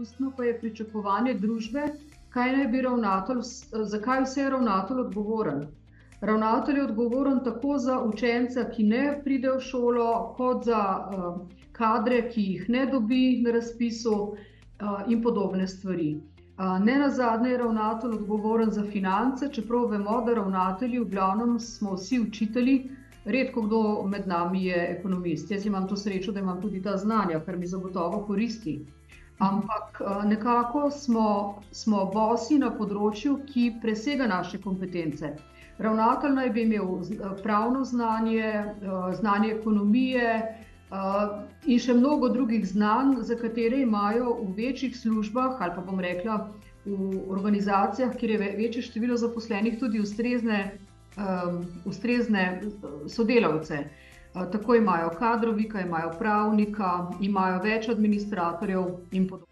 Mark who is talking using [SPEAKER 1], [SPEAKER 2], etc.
[SPEAKER 1] nedopustno pa je pričakovanje družbe, zakaj vse je ravnatelj odgovoren. Ravnatelj je odgovoren tako za učenca, ki ne pride v šolo, kot za kadre, ki jih ne dobi na razpisu in podobne stvari. Nenazadnje je ravnatelj odgovoren za finance, čeprav vemo, da ravnatelji v glavnem smo vsi učitelji, redko kdo med nami je ekonomist. Jaz imam to srečo, da imam tudi ta znanja, kar mi zagotovo koristi. Ampak nekako smo bosi na področju, ki presega naše kompetence. Ravnatelj naj bi imel pravno znanje, znanje ekonomije in še mnogo drugih znanj, za katere imajo v večjih službah ali pa bom rekla v organizacijah, kjer je večje število zaposlenih, tudi ustrezne sodelavce. Tako imajo kadrovika, imajo pravnika, imajo več administratorjev in podobno.